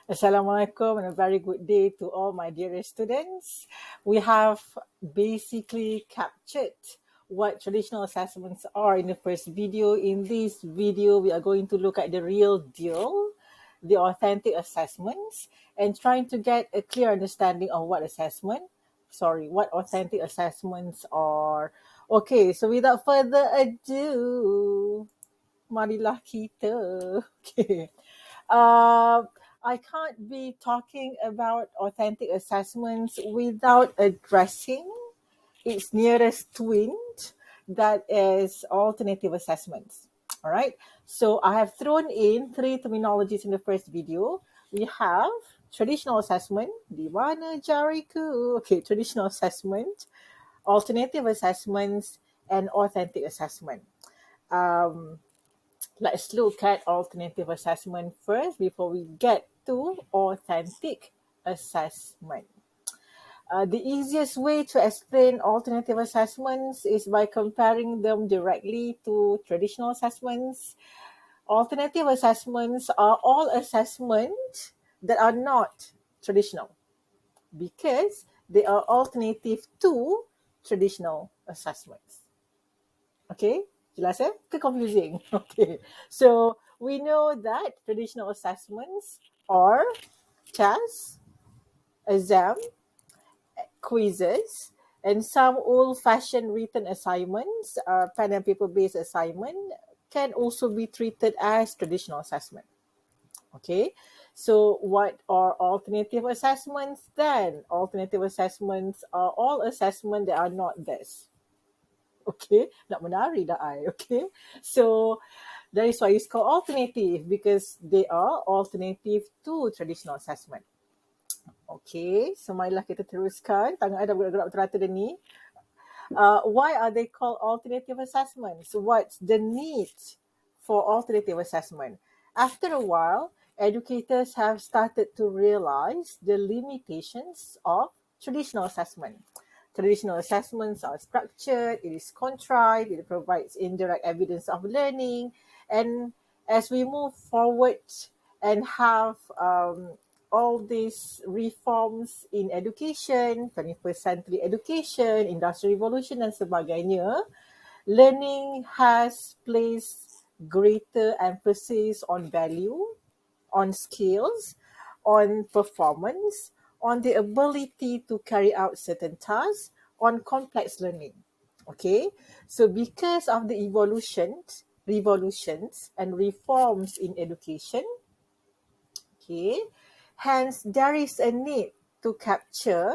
Assalamualaikum and a very good day to all my dearest students. We have basically captured what traditional assessments are in the first video. In this video, we are going to look at the real deal, the authentic assessments, and trying to get a clear understanding of what authentic assessments are. Okay, so without further ado, marilah kita. Okay. Uh, I can't be talking about authentic assessments without addressing its nearest twin, that is alternative assessments. All right. So I have thrown in three terminologies in the first video. We have traditional assessment, di mana jariku? Okay, traditional assessment, alternative assessments, and authentic assessment. Um, let's look at alternative assessment first before we get to authentic assessment. The easiest way to explain alternative assessments is by comparing them directly to traditional assessments. Alternative assessments are all assessments that are not traditional because they are alternative to traditional assessments. Okay, jelas ke confusing? Okay, so we know that traditional assessments are tests, exam, quizzes, and some old-fashioned written assignments, pen and paper-based assignment, can also be treated as traditional assessment. Okay, so what are alternative assessments then? Alternative assessments are all assessments that are not this. Okay, nak menari dah I. Okay, so that is why it's called alternative, because they are alternative to traditional assessment. Okay, so marilah kita teruskan. Tangan I dah bergerak teratur dah ni. Why are they called alternative assessments? What's the need for alternative assessment? After a while, educators have started to realize the limitations of traditional assessment. Traditional assessments are structured, it is contrived, it provides indirect evidence of learning. And as we move forward and have all these reforms in education, 21st century education, industrial revolution dan sebagainya, learning has placed greater emphasis on value, on skills, on performance, on the ability to carry out certain tasks, on complex learning. Okay, so because of the revolutions and reforms in education, okay, hence there is a need to capture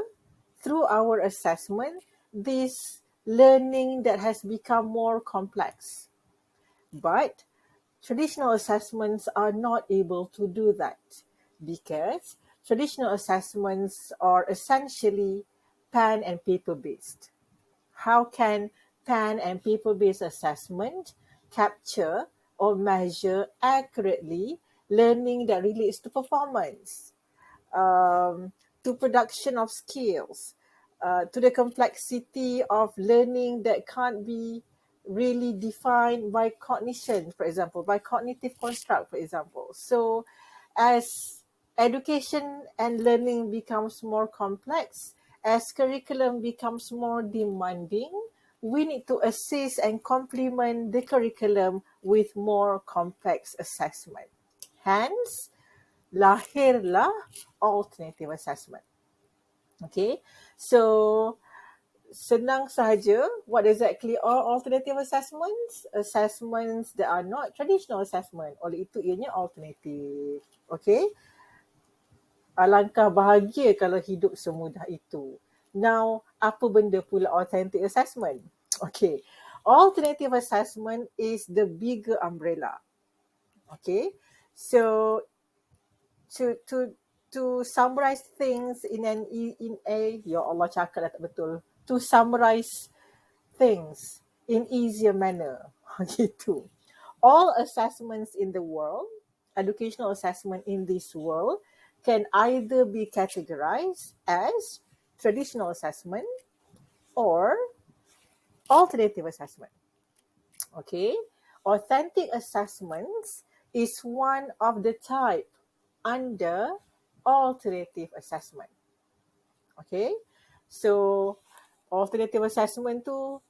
through our assessment this learning that has become more complex. But traditional assessments are not able to do that because traditional assessments are essentially pen and paper based. How can pen and paper based assessment capture or measure accurately learning that relates to performance, to production of skills, to the complexity of learning that can't be really defined by cognition, for example, by cognitive construct, for example. So as education and learning becomes more complex, as curriculum becomes more demanding, we need to assist and complement the curriculum with more complex assessment. Hence, lahirlah alternative assessment. Okay, so senang sahaja, what exactly are alternative assessments? Assessments that are not traditional assessment. Oleh itu ianya alternative. Okay, alangkah bahagia kalau hidup semudah itu. Now, apa benda pula authentic assessment? Okay, alternative assessment is the bigger umbrella. Okay, so to summarize things in a ya Allah cakap dah tak betul, to summarize things in easier manner. Gitu. All assessments in the world, educational assessment in this world, can either be categorized as traditional assessment or alternative assessment. Okay, authentic assessments is one of the type under alternative assessment. Okay, so alternative assessment tu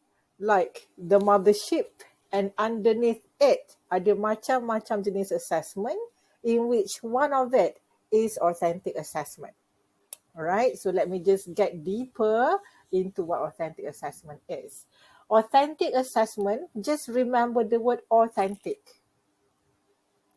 like the mothership, and underneath it ada macam-macam jenis assessment in which one of it is authentic assessment. Alright, so let me just get deeper into what authentic assessment is. Authentic assessment, just remember the word authentic.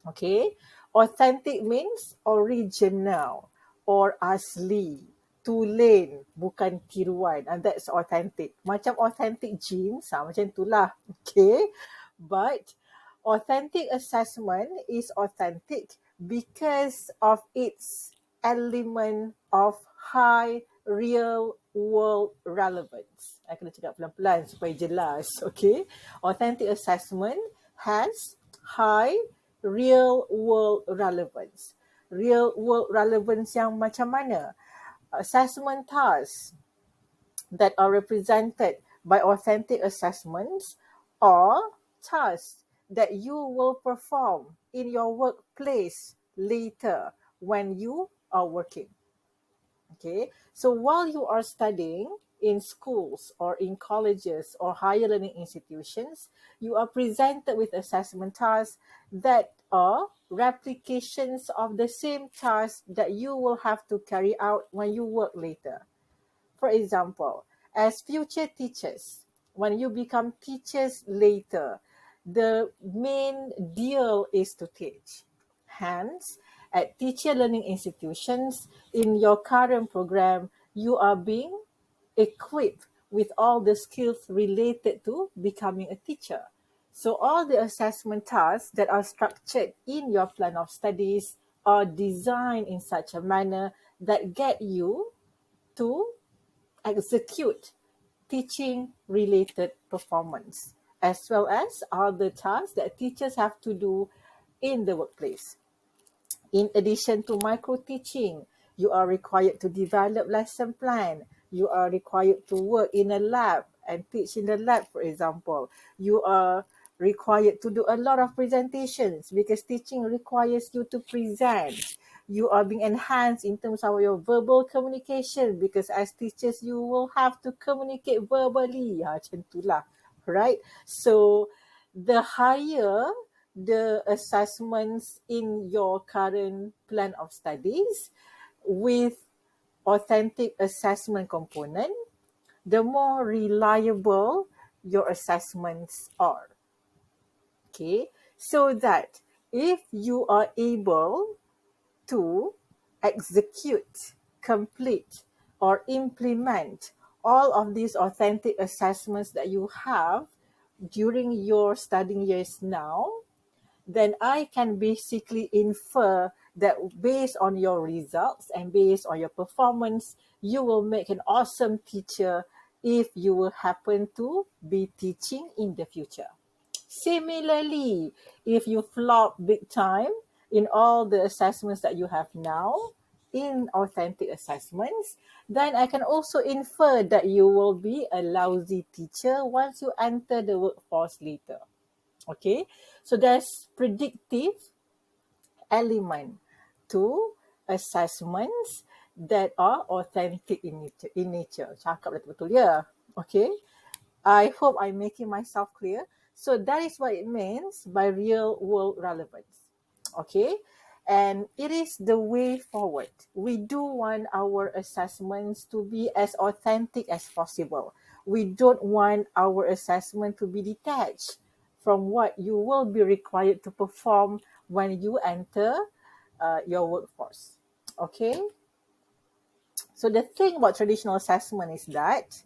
Okay, authentic means original or asli, tulen, bukan tiruan, and that's authentic. Macam authentic jeans, macam itulah. Okay, but authentic assessment is authentic because of its element of high real world relevance. I kena cakap pelan-pelan supaya jelas. Okay, authentic assessment has high real world relevance. Real world relevance yang macam mana? Assessment tasks that are represented by authentic assessments are tasks that you will perform in your workplace later when you are working. Okay, so while you are studying in schools or in colleges or higher learning institutions, you are presented with assessment tasks that are replications of the same tasks that you will have to carry out when you work later. For example, as future teachers, when you become teachers later, the main deal is to teach. Hence, at teacher learning institutions, in your current program, you are being equipped with all the skills related to becoming a teacher. So all the assessment tasks that are structured in your plan of studies are designed in such a manner that get you to execute teaching related performance, as well as other tasks that teachers have to do in the workplace. In addition to micro teaching, you are required to develop lesson plan. You are required to work in a lab and teach in the lab, for example. You are required to do a lot of presentations because teaching requires you to present. You are being enhanced in terms of your verbal communication because as teachers, you will have to communicate verbally. Macam itulah, right? So the higher the assessments in your current plan of studies with authentic assessment component, the more reliable your assessments are. Okay, so that if you are able to execute, complete, or implement all of these authentic assessments that you have during your studying years now, then I can basically infer that based on your results and based on your performance, you will make an awesome teacher if you will happen to be teaching in the future. Similarly, if you flop big time in all the assessments that you have now, in authentic assessments, then I can also infer that you will be a lousy teacher once you enter the workforce later. Okay, so there's predictive element to assessments that are authentic in nature. Cakap betul-betul ya. Okay, I hope I'm making myself clear. So that is what it means by real world relevance. Okay, and it is the way forward. We do want our assessments to be as authentic as possible. We don't want our assessment to be detached from what you will be required to perform when you enter your workforce. Okay, so the thing about traditional assessment is that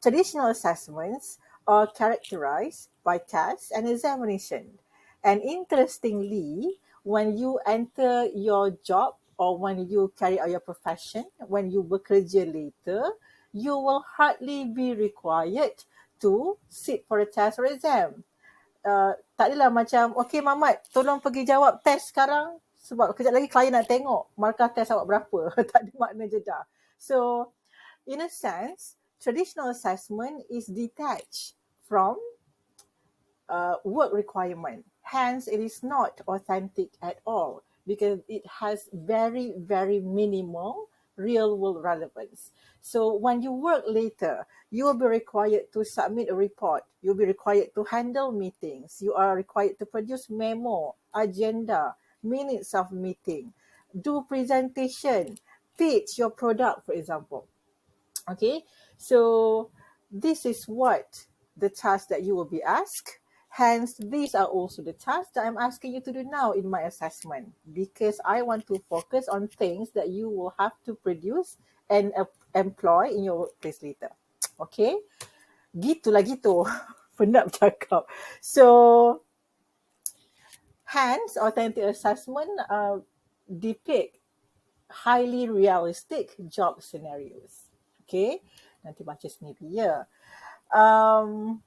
traditional assessments are characterized by tests and examination. And interestingly, when you enter your job or when you carry out your profession, when you bekerja later, you will hardly be required to sit for a test or exam. Tak adalah macam, okay Mamat, tolong pergi jawab test sekarang sebab kejap lagi klien nak tengok markah test awak berapa. Tak ada makna jeda. So, in a sense, traditional assessment is detached from work requirement. Hence, it is not authentic at all. because it has very, very minimal real world relevance. So when you work later, you will be required to submit a report. You'll be required to handle meetings. You are required to produce memo, agenda, minutes of meeting, do presentation, pitch your product, for example. Okay, so this is what the task that you will be asked. Hence, these are also the tasks that I'm asking you to do now in my assessment, because I want to focus on things that you will have to produce and employ in your workplace later. Okay, gitulah gitu. Penat bercakap. So, hence, authentic assessment depict highly realistic job scenarios. Okay, nanti baca sendiri ya. Um,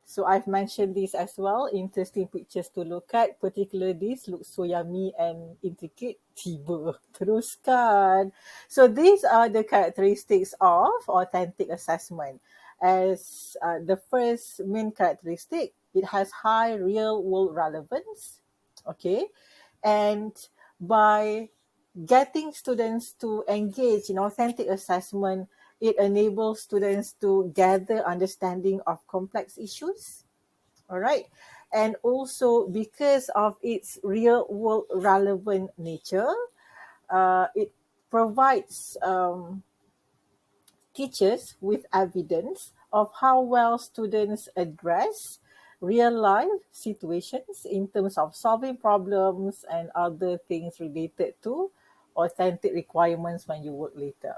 so I've mentioned this as well. Interesting pictures to look at. Particularly this looks so yummy and intricate. Tiba. Teruskan. So these are the characteristics of authentic assessment. As the first main characteristic, it has high real world relevance. Okay. And by getting students to engage in authentic assessment, it enables students to gather understanding of complex issues. All right. And also because of its real world relevant nature, it provides teachers with evidence of how well students address real life situations in terms of solving problems and other things related to authentic requirements when you work later.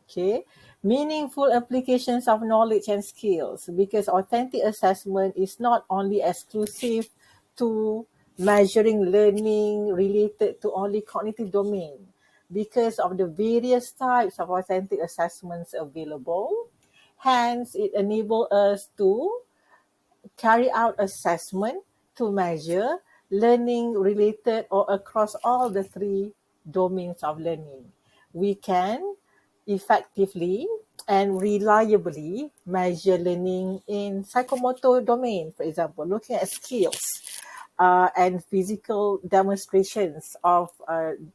Okay, meaningful applications of knowledge and skills, because authentic assessment is not only exclusive to measuring learning related to only cognitive domain. Because of the various types of authentic assessments available, hence it enables us to carry out assessment to measure learning related or across all the three domains of learning. We can effectively and reliably measure learning in psychomotor domain, for example, looking at skills and physical demonstrations of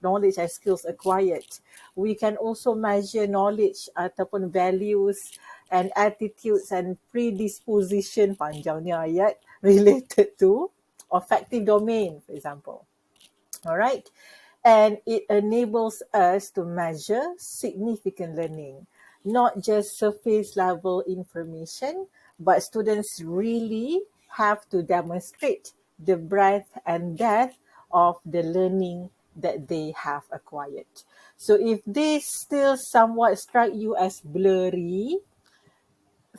knowledge and skills acquired. We can also measure knowledge ataupun values and attitudes and predisposition, panjang ni ayat, related to affective domain, for example. All right. And it enables us to measure significant learning, not just surface level information, but students really have to demonstrate the breadth and depth of the learning that they have acquired. So if this still somewhat strike you as blurry,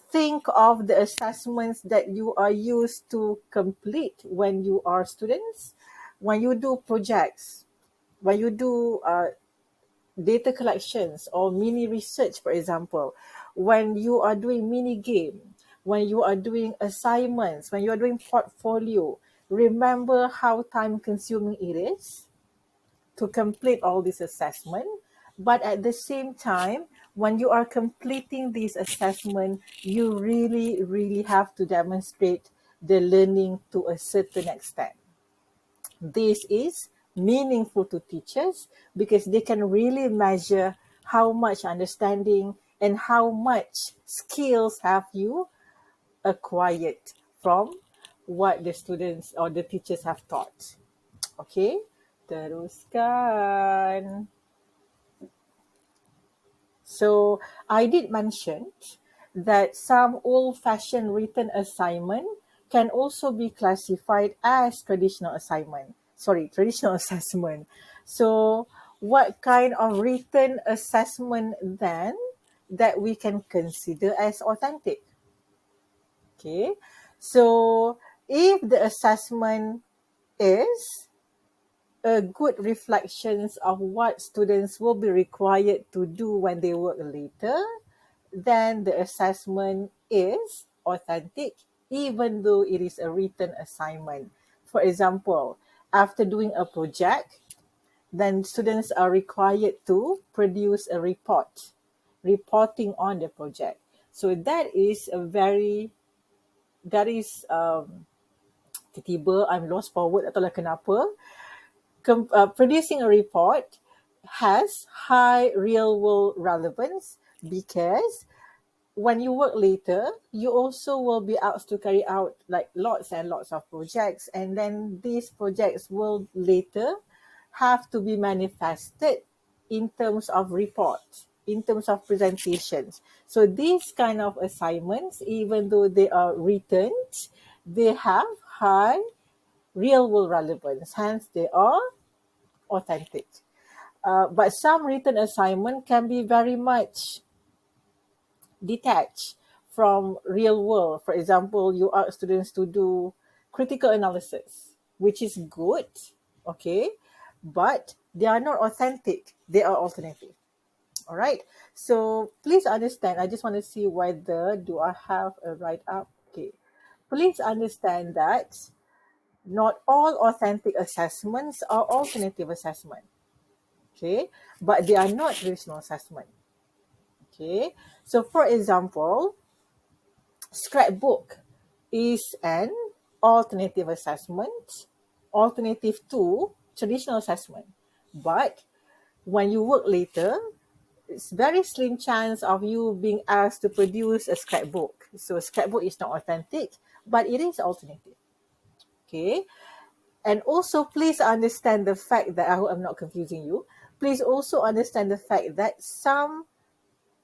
think of the assessments that you are used to complete when you are students, when you do projects, when you do data collections or mini research, for example, when you are doing mini game, when you are doing assignments, when you are doing portfolio, remember how time consuming it is to complete all this assessment. But at the same time, when you are completing this assessment, you really, really have to demonstrate the learning to a certain extent. This is meaningful to teachers because they can really measure how much understanding and how much skills have you acquired from what the students or the teachers have taught. Okay, teruskan. So I did mention that some old-fashioned written assignment can also be classified as traditional assignment. Sorry, traditional assessment. So what kind of written assessment then that we can consider as authentic? Okay, so if the assessment is a good reflections of what students will be required to do when they work later, then the assessment is authentic, even though it is a written assignment. For example, after doing a project, then students are required to produce a report, reporting on the project. So that is tiba-tiba I'm lost forward, tak tahulah kenapa. producing a report has high real world relevance because when you work later, you also will be asked to carry out like lots and lots of projects, and then these projects will later have to be manifested in terms of reports, in terms of presentations. So these kind of assignments, even though they are written, they have high real world relevance, hence they are authentic. But some written assignment can be very much detached from real world. For example, you ask students to do critical analysis, which is good, okay, but they are not authentic. They are alternative. All right. So please understand. I just want to see whether do I have a write up. Okay. Please understand that not all authentic assessments are alternative assessment. Okay, but they are not traditional assessment. Okay, so for example, scrapbook is an alternative assessment, alternative to traditional assessment. But when you work later, it's very slim chance of you being asked to produce a scrapbook. So scrapbook is not authentic, but it is alternative. Okay. And also please understand the fact that I hope I'm not confusing you. Please also understand the fact that some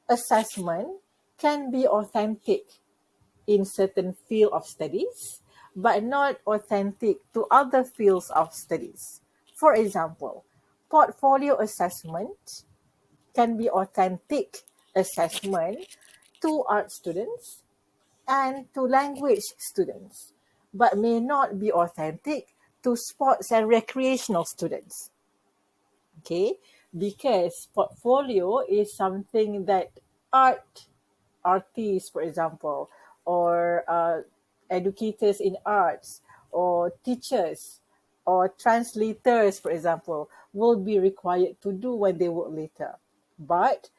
assessment can be authentic in certain field of studies, but not authentic to other fields of studies. For example, portfolio assessment can be authentic assessment to art students and to language students, but may not be authentic to sports and recreational students. Okay, because portfolio is something that artists, for example, or educators in arts, or teachers, or translators, for example, will be required to do when they work later. But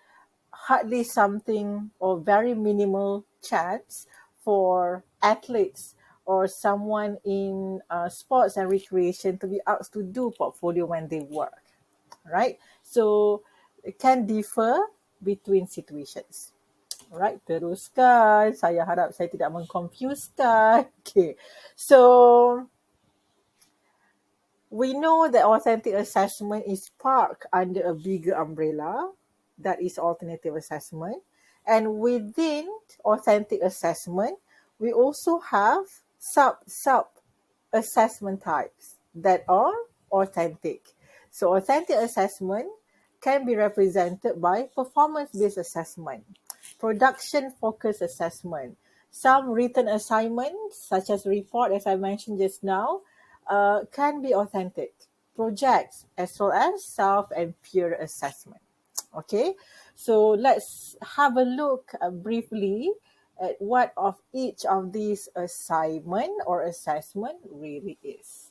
hardly something or very minimal chance for athletes or someone in sports and recreation to be asked to do portfolio when they work, right? So it can differ between situations. Alright, teruskan. Saya harap saya tidak mengconfusekan. Okay, so we know that authentic assessment is parked under a bigger umbrella, that is alternative assessment. And within authentic assessment, we also have sub assessment types that are authentic. So authentic assessment can be represented by performance-based assessment, production-focused assessment, some written assignments, such as report, as I mentioned just now, can be authentic, projects, as well as self and peer assessment. Okay, so let's have a look briefly at what of each of these assignment or assessment really is.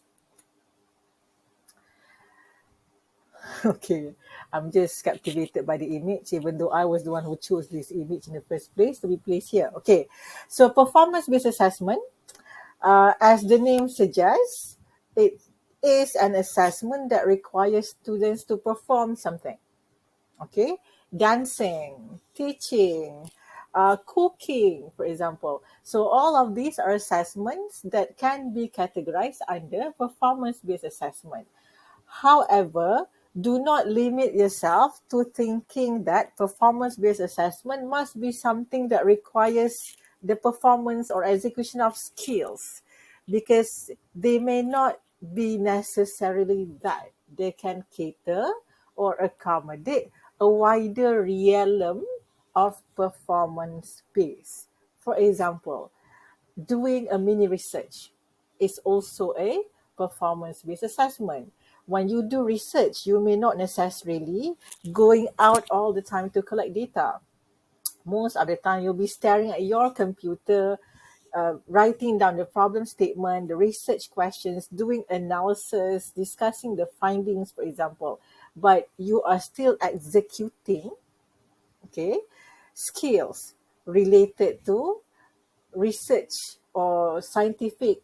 Okay, I'm just captivated by the image, even though I was the one who chose this image in the first place to be placed here. Okay, so performance-based assessment, as the name suggests, it is an assessment that requires students to perform something. Okay, dancing, teaching, cooking, for example. So all of these are assessments that can be categorized under performance-based assessment. However, do not limit yourself to thinking that performance-based assessment must be something that requires the performance or execution of skills, because they may not be necessarily that. They can cater or accommodate a wider realm of performance space. For example, doing a mini research is also a performance-based assessment. When you do research, you may not necessarily going out all the time to collect data. Most of the time, you'll be staring at your computer, writing down the problem statement, the research questions, doing analysis, discussing the findings, for example. But you are still executing, okay, skills related to research or scientific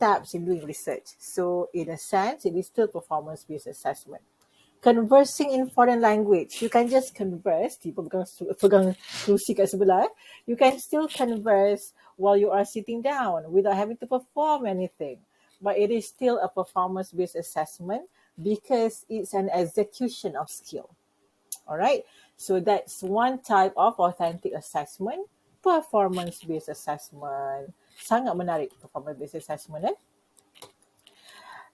steps in doing research. So in a sense, it is still performance-based assessment. Conversing in foreign language, you can just converse, tiba pegang kerusi kat sebelah, you can still converse while you are sitting down without having to perform anything. But it is still a performance-based assessment because it's an execution of skill. All right. So that's one type of authentic assessment, performance-based assessment. Sangat menarik performance-based assessment.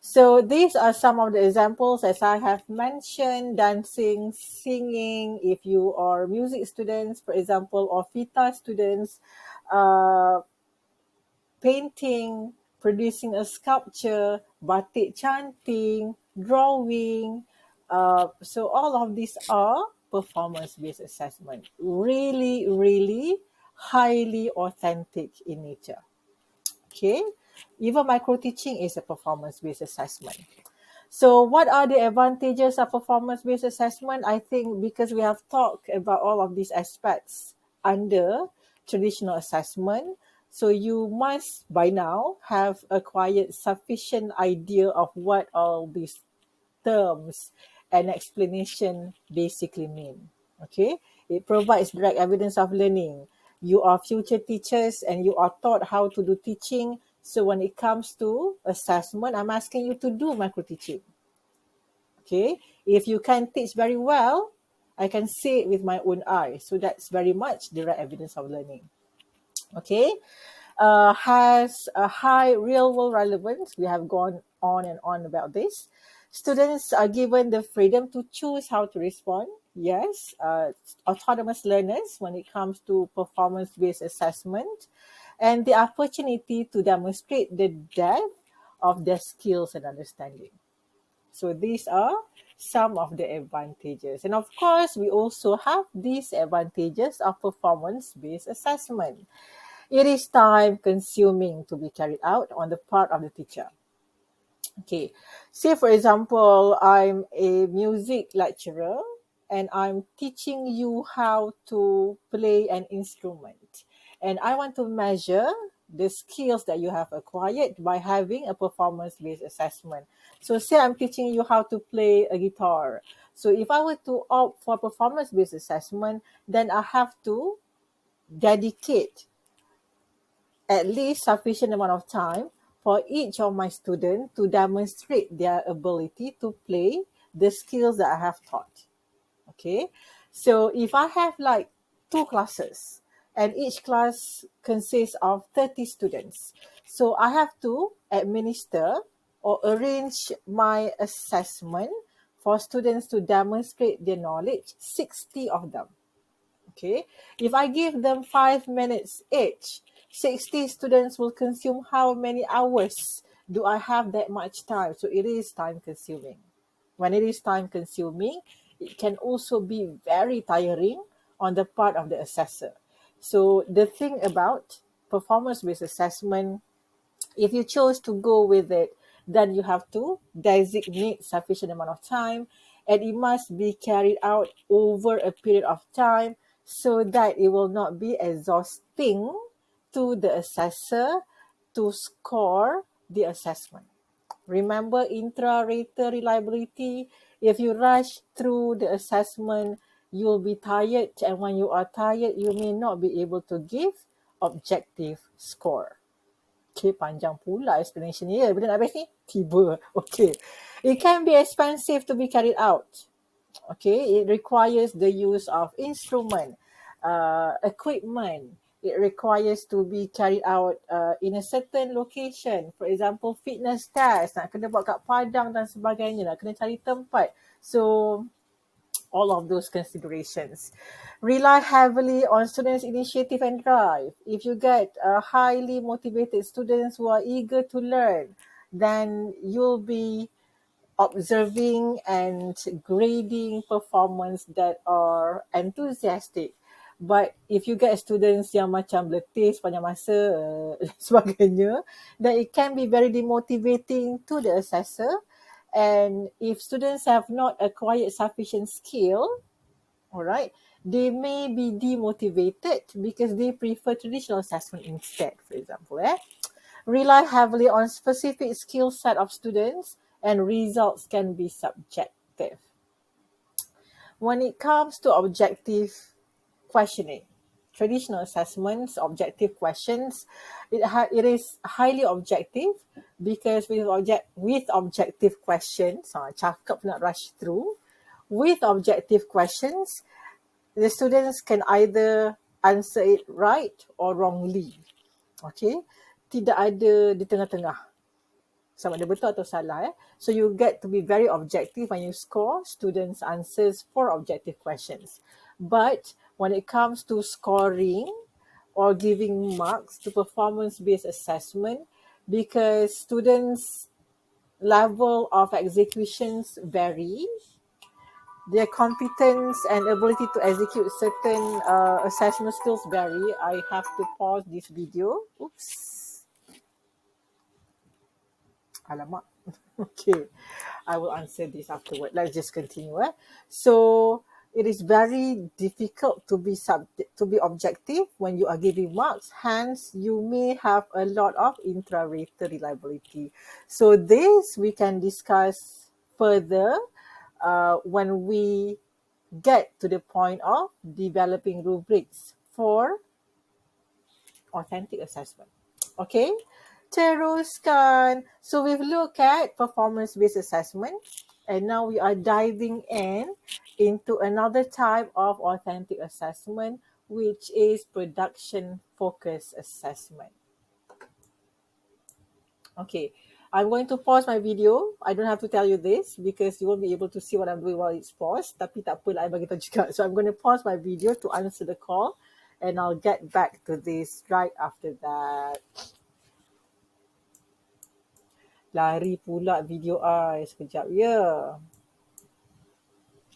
So these are some of the examples as I have mentioned: dancing, singing, if you are music students, for example, or FITA students, uh, painting, producing a sculpture, batik canting, drawing. So all of these are performance-based assessment. Really, really highly authentic in nature. Okay. Even micro teaching is a performance-based assessment. So what are the advantages of performance-based assessment? I think because we have talked about all of these aspects under traditional assessment, so you must by now have acquired sufficient idea of what all these terms and explanation basically mean. Okay, it provides direct evidence of learning. You are future teachers and you are taught how to do teaching. So when it comes to assessment, I'm asking you to do micro teaching. Okay, if you can teach very well, I can see it with my own eyes. So that's very much direct evidence of learning. Okay, has a high real world relevance. We have gone on and on about this. Students are given the freedom to choose how to respond. Yes, autonomous learners when it comes to performance based assessment, and the opportunity to demonstrate the depth of their skills and understanding. So these are some of the advantages. And of course, we also have disadvantages of performance-based assessment. It is time consuming to be carried out on the part of the teacher. Okay, say for example, I'm a music lecturer and I'm teaching you how to play an instrument. And I want to measure the skills that you have acquired by having a performance-based assessment. So say I'm teaching you how to play a guitar. So if I were to opt for performance-based assessment, then I have to dedicate at least sufficient amount of time for each of my students to demonstrate their ability to play the skills that I have taught. Okay, so if I have like 2 classes and each class consists of 30 students, so I have to administer or arrange my assessment for students to demonstrate their knowledge, 60 of them. Okay, if I give them 5 minutes each, 60 students will consume how many hours? Do I have that much time? So it is time consuming. When it is time consuming, it can also be very tiring on the part of the assessor. So the thing about performance-based assessment, if you chose to go with it, then you have to designate sufficient amount of time and it must be carried out over a period of time so that it will not be exhausting to the assessor to score the assessment. Remember intra-rater reliability. If you rush through the assessment, you'll be tired, and when you are tired, you may not be able to give objective score. Okay, panjang pula explanation ni. Bila nak habis ni? Tiba. Okay. It can be expensive to be carried out. Okay, it requires the use of instrument, equipment. It requires to be carried out in a certain location. For example, fitness test, nak kena buat kat padang dan sebagainya, nak kena cari tempat. So, all of those considerations. Rely heavily on students' initiative and drive. If you get highly motivated students who are eager to learn, then you'll be observing and grading performance that are enthusiastic. But if you get students yang macam letih sepanjang masa sebagainya, then it can be very demotivating to the assessor. And if students have not acquired sufficient skill, all right, they may be demotivated because they prefer traditional assessment instead, for example. rely heavily on specific skill set of students, and results can be subjective. When it comes to objective questioning, traditional assessments, objective questions, it is highly objective because with objective questions, cakap nak rush through. With objective questions, the students can either answer it right or wrongly. Okay, tidak ada di tengah-tengah sama ada betul atau salah. So you get to be very objective when you score students' answers for objective questions. But when it comes to scoring or giving marks to performance-based assessment, because students' level of executions vary, their competence and ability to execute certain assessment skills vary. I have to pause this video. Oops. Alamak. Okay. I will answer this afterward. Let's just continue. So it is very difficult to be objective when you are giving marks. Hence, you may have a lot of intra-rater reliability. So this we can discuss further when we get to the point of developing rubrics for authentic assessment. Okay, teruskan. So we've looked at performance-based assessment, and now we are diving into another type of authentic assessment, which is production-focused assessment. Okay, I'm going to pause my video. I don't have to tell you this because you won't be able to see what I'm doing while it's paused. Tapi tak apa lah, I bagi tahu juga. So I'm going to pause my video to answer the call, and I'll get back to this right after that. Lari pula video I sekejap ya.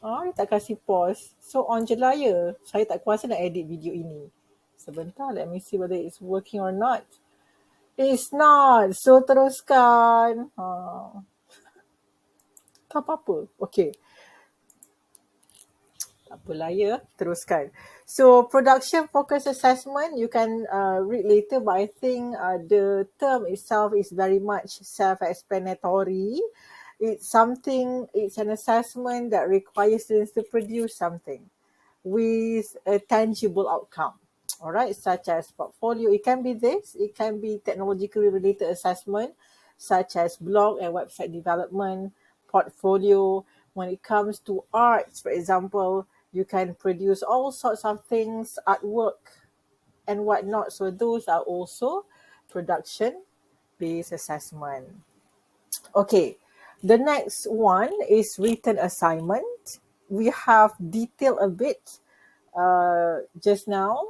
Dia tak kasih pause. So on je lah ya. Saya tak kuasa nak edit video ini. Sebentar, let me see whether it's working or not. It's not. So teruskan. Tak apa-apa. Okay. Tak apalah ya. Teruskan. So production focus assessment, you can read later, but I think the term itself is very much self-explanatory. It's an assessment that requires students to produce something with a tangible outcome. All right, such as portfolio. It can be this. It can be technologically related assessment, such as blog and website development, portfolio. When it comes to arts, for example, you can produce all sorts of things, artwork and whatnot. So those are also production-based assessment. Okay, the next one is written assignment. We have detailed a bit just now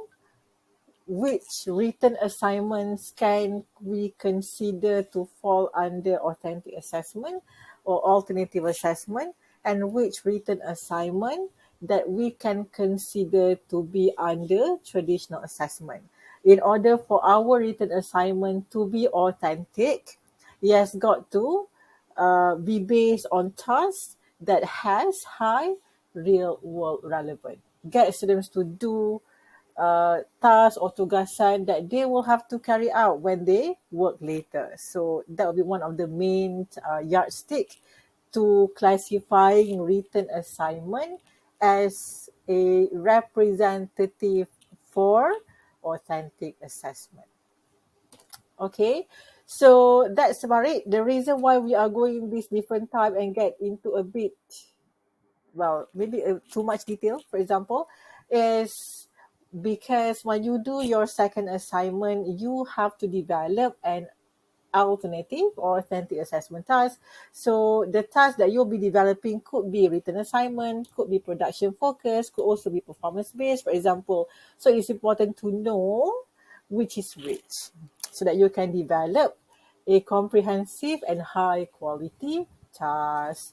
which written assignments can we consider to fall under authentic assessment or alternative assessment, and which written assignment that we can consider to be under traditional assessment. In order for our written assignment to be authentic, it has got to be based on tasks that has high real world relevance. Get students to do task or tugasan that they will have to carry out when they work later. So that will be one of the main yardstick to classifying written assignment as a representative for authentic assessment. Okay, so that's about it. The reason why we are going this different type and get into a bit, well, maybe too much detail, for example, is because when you do your second assignment, you have to develop an alternative or authentic assessment task. So the task that you'll be developing could be written assignment, could be production focused, could also be performance based, for example. So it's important to know which is which so that you can develop a comprehensive and high quality task.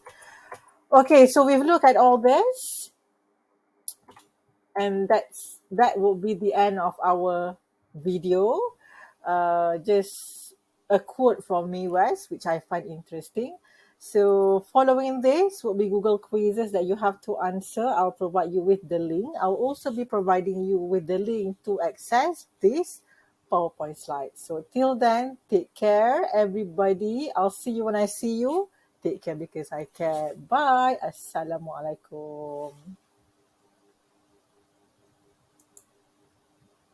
Okay, so we've looked at all this, and that will be the end of our video. Just a quote from Mae West, which I find interesting. So following this will be Google quizzes that you have to answer. I'll provide you with the link. I'll also be providing you with the link to access this PowerPoint slides. So till then, take care, everybody. I'll see you when I see you. Take care because I care. Bye. Assalamualaikum.